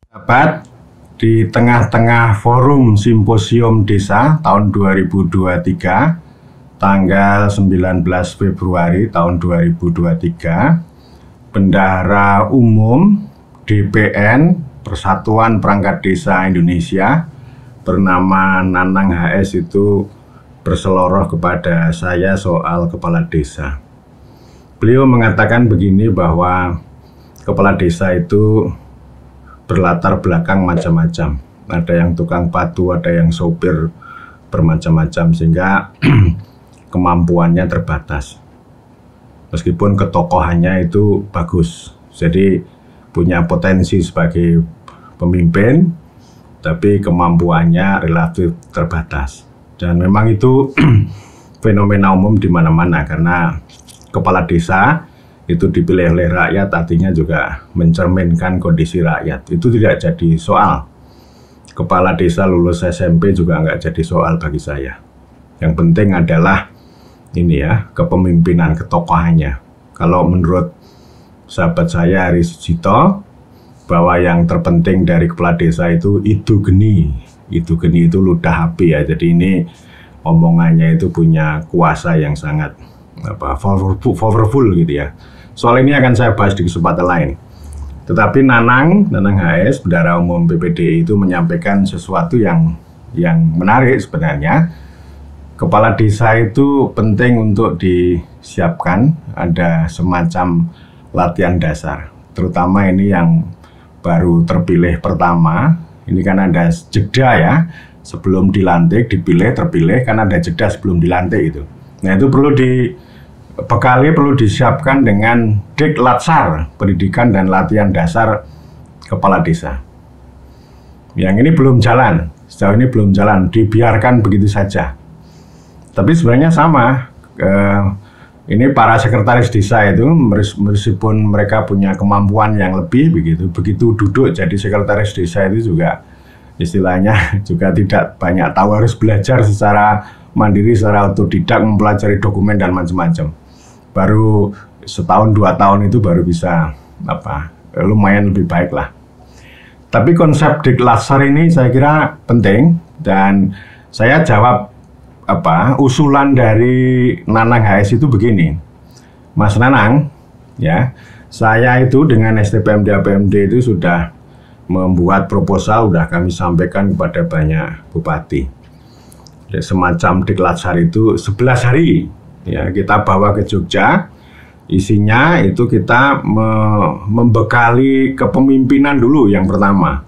Dapat di tengah-tengah forum simposium desa tahun 2023, tanggal 19 Februari tahun 2023, Bendahara Umum DPN Persatuan Perangkat Desa Indonesia bernama Nanang HS itu berseloroh kepada saya soal kepala desa. Beliau mengatakan begini, bahwa kepala desa itu berlatar belakang macam-macam. Ada yang tukang patu, ada yang sopir, bermacam-macam, sehingga kemampuannya terbatas. Meskipun ketokohannya itu bagus, jadi punya potensi sebagai pemimpin, tapi kemampuannya relatif terbatas. Dan memang itu fenomena umum di mana-mana, karena kepala desa itu dipilih oleh rakyat, artinya juga mencerminkan kondisi rakyat. Itu tidak jadi soal. Kepala desa lulus SMP juga nggak jadi soal bagi saya. Yang penting adalah ini ya, kepemimpinan, ketokohannya. Kalau menurut sahabat saya Ari Sujito, bahwa yang terpenting dari kepala desa itu geni. Itu geni itu ludah api ya. Jadi ini omongannya itu punya kuasa yang sangat powerful gitu ya. Soal ini akan saya bahas di kesempatan lain. Tetapi Nanang HS, Bendahara Umum PPDI itu menyampaikan sesuatu yang menarik sebenarnya. Kepala desa itu penting untuk disiapkan, ada semacam latihan dasar. Terutama ini yang baru terpilih pertama, ini kan ada jeda ya. Sebelum dilantik, dipilih, terpilih, kan ada jeda sebelum dilantik itu. Nah itu perlu dibekali, perlu disiapkan dengan Diklatsar, pendidikan dan latihan dasar kepala desa. Yang ini belum jalan, sejauh ini belum jalan, dibiarkan begitu saja. Tapi sebenarnya sama, ini para sekretaris desa itu, meskipun mereka punya kemampuan yang lebih, begitu duduk jadi sekretaris desa itu juga istilahnya juga tidak banyak tahu, harus belajar secara mandiri, secara otodidak, mempelajari dokumen dan macam-macam. Baru setahun 2 tahun itu baru bisa lumayan lebih baik lah. Tapi konsep Diklatsar ini saya kira penting, dan saya jawab usulan dari Nanang HS itu begini. Mas Nanang, ya, saya itu dengan STPMD APMD itu sudah membuat proposal, sudah kami sampaikan kepada banyak bupati. Semacam Diklatsar itu 11 hari ya, kita bawa ke Jogja. Isinya itu kita membekali kepemimpinan dulu yang pertama.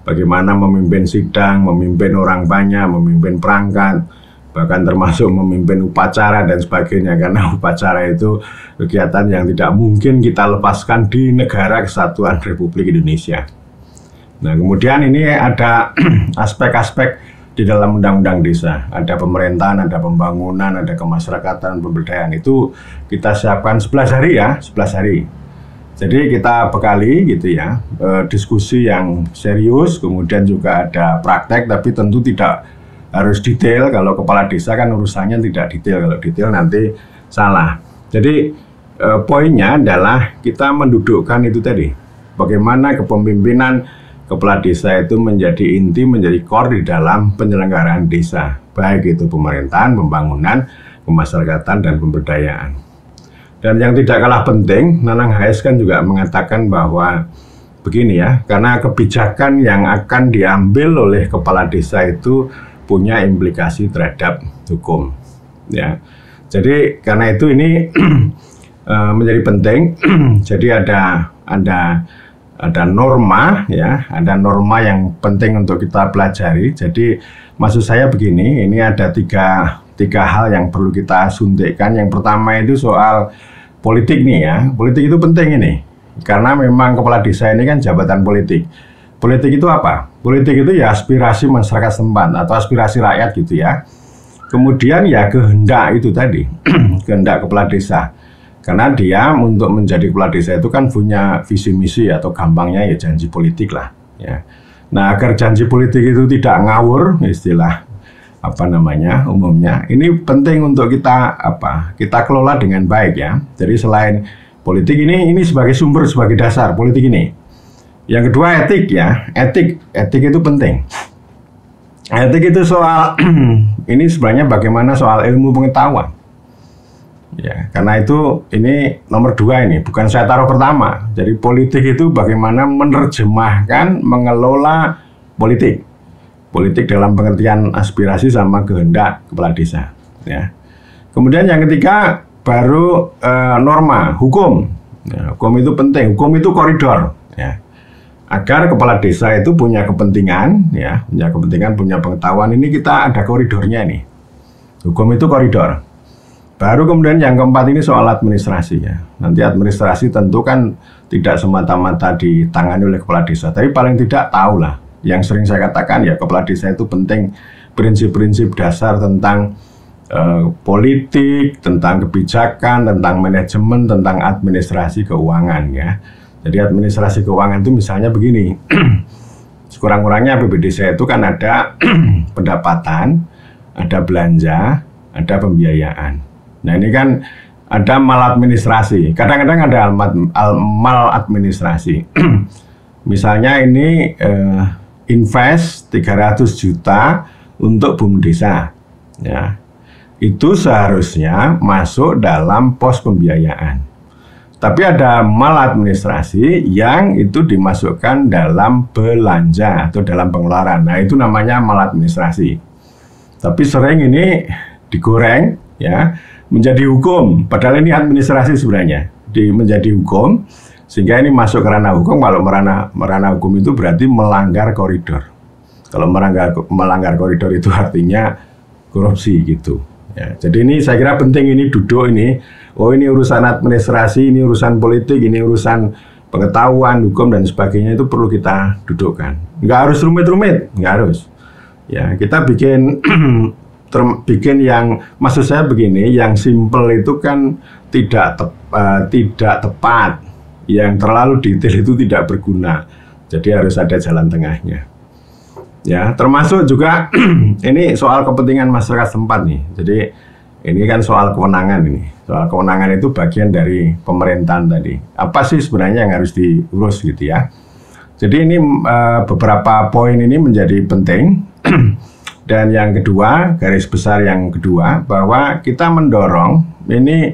Bagaimana memimpin sidang, memimpin orang banyak, memimpin perangkat, bahkan termasuk memimpin upacara dan sebagainya. Karena upacara itu kegiatan yang tidak mungkin kita lepaskan di negara kesatuan Republik Indonesia. Nah kemudian ini ada aspek-aspek di dalam undang-undang desa, ada pemerintahan, ada pembangunan, ada kemasyarakatan, pemberdayaan. Itu kita siapkan 11 hari ya, 11 hari. Jadi kita bekali gitu ya, diskusi yang serius, kemudian juga ada praktek, tapi tentu tidak harus detail. Kalau kepala desa kan urusannya tidak detail, kalau detail nanti salah. Jadi poinnya adalah kita mendudukkan itu tadi, bagaimana kepemimpinan kepala desa itu menjadi inti, menjadi core di dalam penyelenggaraan desa, baik itu pemerintahan, pembangunan, kemasyarakatan, dan pemberdayaan. Dan yang tidak kalah penting, Nanang HS kan juga mengatakan bahwa begini ya, karena kebijakan yang akan diambil oleh kepala desa itu punya implikasi terhadap hukum. Ya, jadi karena itu ini menjadi penting. Jadi ada norma ya, ada norma yang penting untuk kita pelajari. Jadi maksud saya begini, ini ada tiga hal yang perlu kita suntikkan. Yang pertama itu soal politik nih ya. Politik itu penting ini, karena memang kepala desa ini kan jabatan politik. Politik itu apa? Politik itu ya aspirasi masyarakat setempat atau aspirasi rakyat gitu ya. Kemudian ya kehendak itu tadi, kehendak kepala desa. Karena dia untuk menjadi kepala desa itu kan punya visi misi, atau gampangnya ya janji politik lah ya. Nah agar janji politik itu tidak ngawur, istilah umumnya, ini penting untuk kita kelola dengan baik ya. Jadi selain politik ini sebagai sumber, sebagai dasar politik ini Yang kedua etik ya, etik itu penting. Etik itu soal ini sebenarnya bagaimana soal ilmu pengetahuan. Ya, karena itu ini nomor 2 ini, bukan saya taruh pertama. Jadi politik itu bagaimana menerjemahkan, mengelola politik. Politik dalam pengertian aspirasi sama kehendak kepala desa. Ya. Kemudian yang ketiga baru norma, hukum. Ya, hukum itu penting, hukum itu koridor. Ya. Agar kepala desa itu punya kepentingan, ya, punya pengetahuan, ini kita ada koridornya nih. Hukum itu koridor. Baru kemudian yang keempat ini soal administrasi ya. Nanti administrasi tentu kan tidak semata-mata ditangani oleh kepala desa, tapi paling tidak tahu lah. Yang sering saya katakan ya, kepala desa itu penting prinsip-prinsip dasar tentang politik, tentang kebijakan, tentang manajemen, tentang administrasi keuangan ya. Jadi administrasi keuangan itu misalnya begini, sekurang-kurangnya APBD desa itu kan ada pendapatan, ada belanja, ada pembiayaan. Nah ini kan ada maladministrasi, kadang-kadang ada maladministrasi. Misalnya ini invest 300 juta untuk BUM desa, ya. Itu seharusnya masuk dalam pos pembiayaan. Tapi ada maladministrasi yang itu dimasukkan dalam belanja atau dalam pengeluaran. Nah itu namanya maladministrasi. Tapi sering ini digoreng ya menjadi hukum. Padahal ini administrasi sebenarnya menjadi hukum. Sehingga ini masuk ke ranah hukum. Kalau ranah hukum itu berarti melanggar koridor. Kalau melanggar koridor itu artinya korupsi gitu. Ya, jadi ini saya kira penting ini duduk ini. Oh ini urusan administrasi, ini urusan politik, ini urusan pengetahuan, hukum dan sebagainya, itu perlu kita dudukkan. Nggak harus rumit-rumit, nggak harus. Ya kita bikin yang maksud saya begini, yang simple itu kan tidak tepat, yang terlalu detail itu tidak berguna. Jadi harus ada jalan tengahnya. Ya termasuk juga ini soal kepentingan masyarakat setempat nih. Jadi ini kan soal kewenangan ini. Soal kewenangan itu bagian dari pemerintahan tadi. Apa sih sebenarnya yang harus diurus gitu ya. Jadi ini beberapa poin ini menjadi penting. Dan yang kedua, garis besar yang kedua, bahwa kita mendorong ini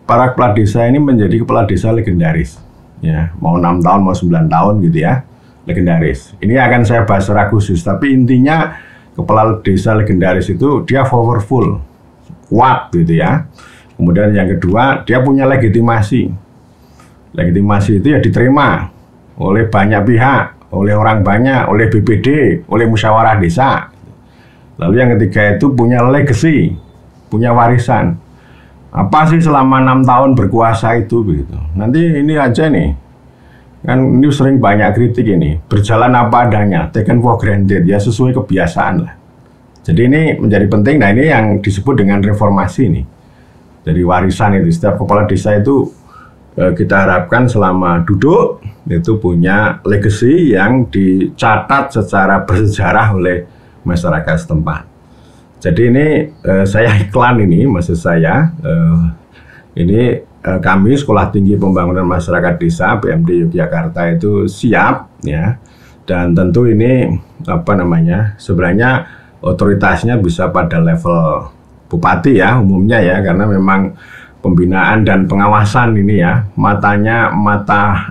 para kepala desa ini menjadi kepala desa legendaris. Ya, mau 6 tahun, mau 9 tahun gitu ya, legendaris. Ini akan saya bahas secara khusus. Tapi intinya kepala desa legendaris itu dia powerful, kuat gitu ya. Kemudian yang kedua, dia punya legitimasi. Legitimasi itu ya diterima oleh banyak pihak, oleh orang banyak, oleh BPD, oleh musyawarah desa. Lalu yang ketiga itu punya legacy, punya warisan. Apa sih selama 6 tahun berkuasa itu begitu. Nanti ini aja nih, kan ini sering banyak kritik ini, berjalan apa adanya, taken for granted, ya sesuai kebiasaan lah. Jadi ini menjadi penting. Nah ini yang disebut dengan reformasi nih. Dari warisan itu, setiap kepala desa itu kita harapkan selama duduk itu punya legacy yang dicatat secara bersejarah oleh masyarakat setempat. Jadi ini saya iklan ini, maksud saya ini kami Sekolah Tinggi Pembangunan Masyarakat Desa PMD Yogyakarta itu siap ya, dan tentu ini apa namanya, sebenarnya otoritasnya bisa pada level bupati ya umumnya ya, karena memang pembinaan dan pengawasan ini ya, mata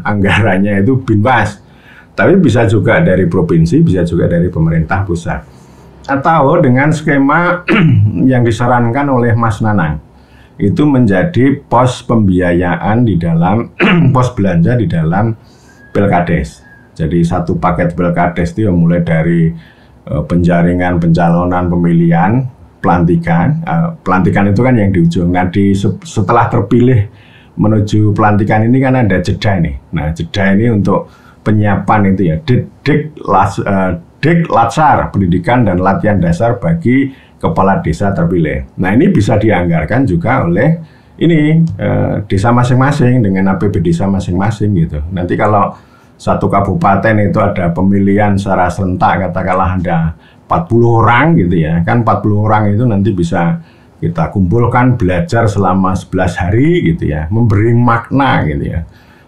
anggarannya itu Binwas. Tapi bisa juga dari provinsi, bisa juga dari pemerintah pusat. Atau dengan skema yang disarankan oleh Mas Nanang, itu menjadi pos pembiayaan di dalam pos belanja di dalam Pelkades. Jadi satu paket Pelkades itu mulai dari penjaringan, pencalonan, pemilihan, pelantikan. Pelantikan itu kan yang di ujung. Nah, setelah terpilih menuju pelantikan ini kan ada jeda nih. Nah, jeda ini untuk penyiapan itu ya, Latsar, pendidikan dan latihan dasar bagi kepala desa terpilih. Nah, ini bisa dianggarkan juga oleh ini desa masing-masing dengan APBD desa masing-masing gitu. Nanti kalau satu kabupaten itu ada pemilihan secara serentak, katakanlah ada 40 orang gitu ya, kan 40 orang itu nanti bisa kita kumpulkan belajar selama 11 hari gitu ya, memberi makna gitu ya.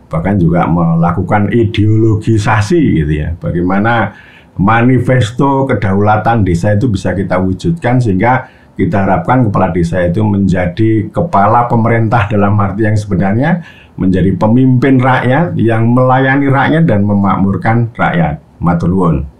bahkan juga melakukan ideologisasi gitu ya. Bagaimana manifesto kedaulatan desa itu bisa kita wujudkan sehingga kita harapkan kepala desa itu menjadi kepala pemerintah dalam arti yang sebenarnya, menjadi pemimpin rakyat yang melayani rakyat dan memakmurkan rakyat. Matur nuwun.